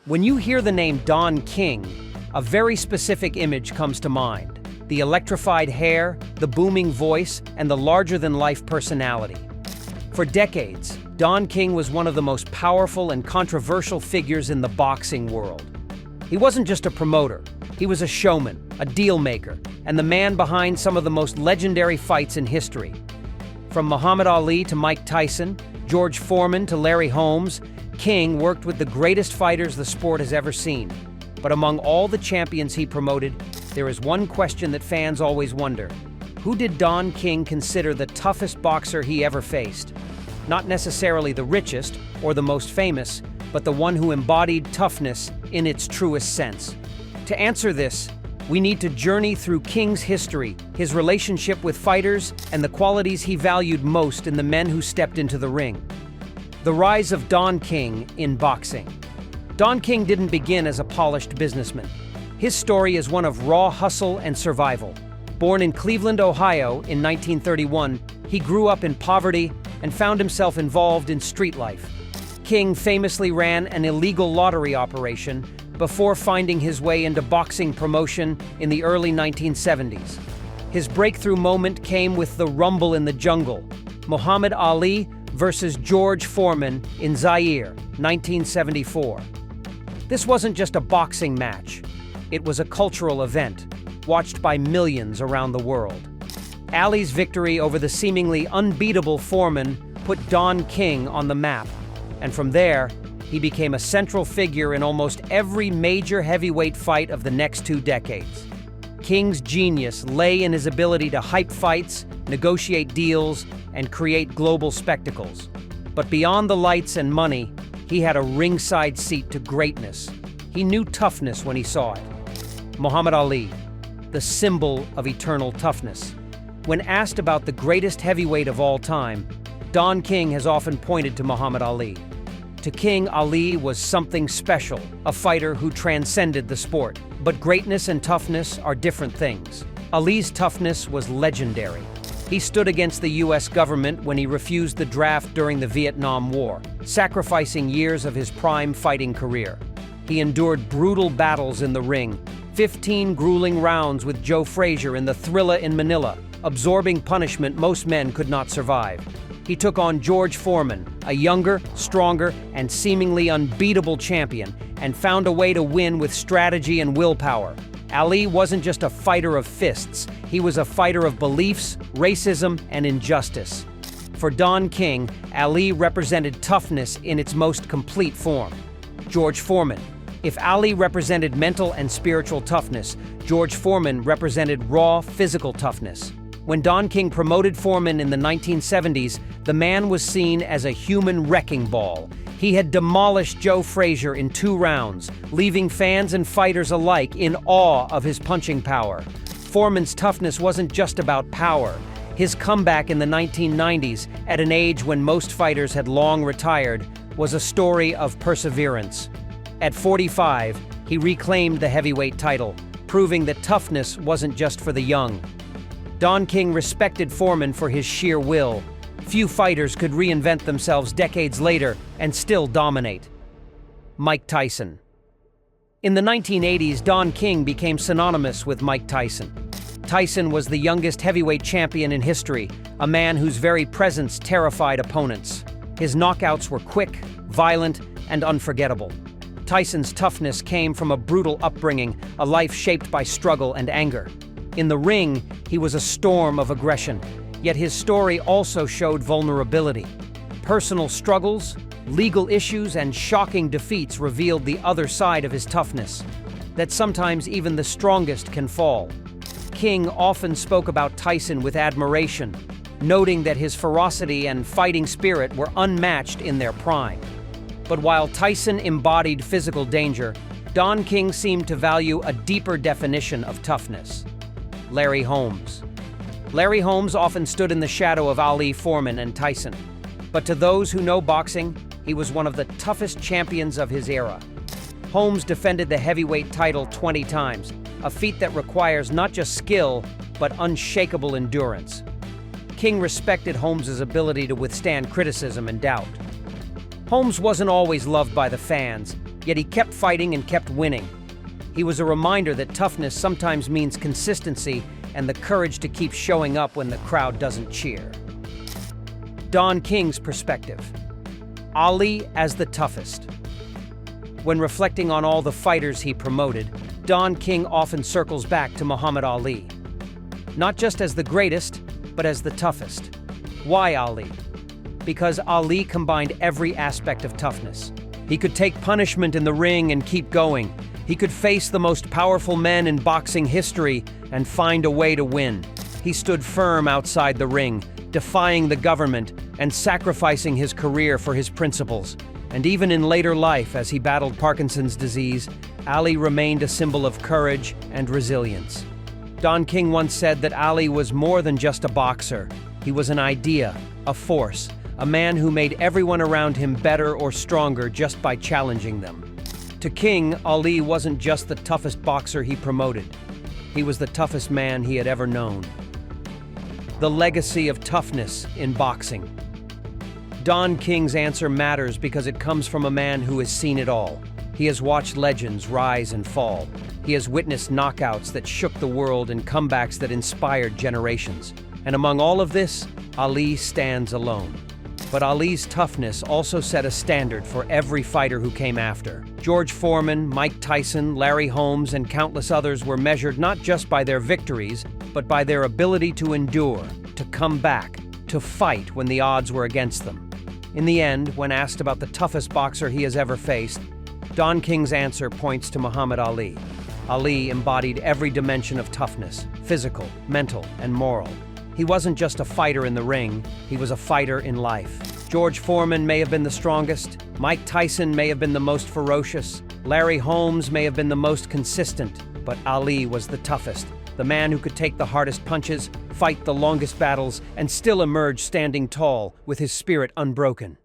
When you hear the name Don King, a very specific image comes to mind. The electrified hair, the booming voice, and the larger-than-life personality. For decades, Don King was one of the most powerful and controversial figures in the boxing world. He wasn't just a promoter, he was a showman, a deal-maker, and the man behind some of the most legendary fights in history. From Muhammad Ali to Mike Tyson, George Foreman to Larry Holmes, King worked with the greatest fighters the sport has ever seen. But among all the champions he promoted, there is one question that fans always wonder. Who did Don King consider the toughest boxer he ever faced? Not necessarily the richest or the most famous, but the one who embodied toughness in its truest sense. To answer this, we need to journey through King's history, his relationship with fighters, and the qualities he valued most in the men who stepped into the ring. The rise of Don King in boxing. Don King didn't begin as a polished businessman. His story is one of raw hustle and survival. Born in Cleveland, Ohio in 1931, he grew up in poverty and found himself involved in street life. King famously ran an illegal lottery operation before finding his way into boxing promotion in the early 1970s. His breakthrough moment came with the Rumble in the Jungle, Muhammad Ali versus George Foreman in Zaire, 1974. This wasn't just a boxing match. It was a cultural event, watched by millions around the world. Ali's victory over the seemingly unbeatable Foreman put Don King on the map, and from there, he became a central figure in almost every major heavyweight fight of the next 2 decades. King's genius lay in his ability to hype fights, negotiate deals, and create global spectacles. But beyond the lights and money, he had a ringside seat to greatness. He knew toughness when he saw it. Muhammad Ali, the symbol of eternal toughness. When asked about the greatest heavyweight of all time, Don King has often pointed to Muhammad Ali. To King, Ali was something special, a fighter who transcended the sport. But greatness and toughness are different things. Ali's toughness was legendary. He stood against the U.S. government when he refused the draft during the Vietnam War, sacrificing years of his prime fighting career. He endured brutal battles in the ring, 15 grueling rounds with Joe Frazier in the Thrilla in Manila, absorbing punishment most men could not survive. He took on George Foreman, a younger, stronger, and seemingly unbeatable champion, and found a way to win with strategy and willpower. Ali wasn't just a fighter of fists, he was a fighter of beliefs, racism, and injustice. For Don King, Ali represented toughness in its most complete form. George Foreman. If Ali represented mental and spiritual toughness, George Foreman represented raw physical toughness. When Don King promoted Foreman in the 1970s, the man was seen as a human wrecking ball. He had demolished Joe Frazier in 2 rounds, leaving fans and fighters alike in awe of his punching power. Foreman's toughness wasn't just about power. His comeback in the 1990s, at an age when most fighters had long retired, was a story of perseverance. At 45, he reclaimed the heavyweight title, proving that toughness wasn't just for the young. Don King respected Foreman for his sheer will. Few fighters could reinvent themselves decades later and still dominate. Mike Tyson. In the 1980s, Don King became synonymous with Mike Tyson. Tyson was the youngest heavyweight champion in history, a man whose very presence terrified opponents. His knockouts were quick, violent, and unforgettable. Tyson's toughness came from a brutal upbringing, a life shaped by struggle and anger. In the ring, he was a storm of aggression, yet his story also showed vulnerability. Personal struggles, legal issues, and shocking defeats revealed the other side of his toughness, that sometimes even the strongest can fall. King often spoke about Tyson with admiration, noting that his ferocity and fighting spirit were unmatched in their prime. But while Tyson embodied physical danger, Don King seemed to value a deeper definition of toughness. Larry Holmes. Larry Holmes often stood in the shadow of Ali, Foreman, and Tyson. But to those who know boxing, he was one of the toughest champions of his era. Holmes defended the heavyweight title 20 times, a feat that requires not just skill, but unshakable endurance. King respected Holmes' ability to withstand criticism and doubt. Holmes wasn't always loved by the fans, Yet he kept fighting and kept winning. He was a reminder that toughness sometimes means consistency and the courage to keep showing up when the crowd doesn't cheer. Don King's perspective. Ali as the toughest. When reflecting on all the fighters he promoted, Don King often circles back to Muhammad Ali. Not just as the greatest, but as the toughest. Why Ali? Because Ali combined every aspect of toughness. He could take punishment in the ring and keep going. He could face the most powerful men in boxing history and find a way to win. He stood firm outside the ring, defying the government and sacrificing his career for his principles. And even in later life, as he battled Parkinson's disease, Ali remained a symbol of courage and resilience. Don King once said that Ali was more than just a boxer. He was an idea, a force, a man who made everyone around him better or stronger just by challenging them. To King, Ali wasn't just the toughest boxer he promoted. He was the toughest man he had ever known. The legacy of toughness in boxing. Don King's answer matters because it comes from a man who has seen it all. He has watched legends rise and fall. He has witnessed knockouts that shook the world and comebacks that inspired generations. And among all of this, Ali stands alone. But Ali's toughness also set a standard for every fighter who came after. George Foreman, Mike Tyson, Larry Holmes, and countless others were measured not just by their victories, but by their ability to endure, to come back, to fight when the odds were against them. In the end, when asked about the toughest boxer he has ever faced, Don King's answer points to Muhammad Ali. Ali embodied every dimension of toughness, physical, mental, and moral. He wasn't just a fighter in the ring, he was a fighter in life. George Foreman may have been the strongest, Mike Tyson may have been the most ferocious, Larry Holmes may have been the most consistent, but Ali was the toughest, the man who could take the hardest punches, fight the longest battles, and still emerge standing tall with his spirit unbroken.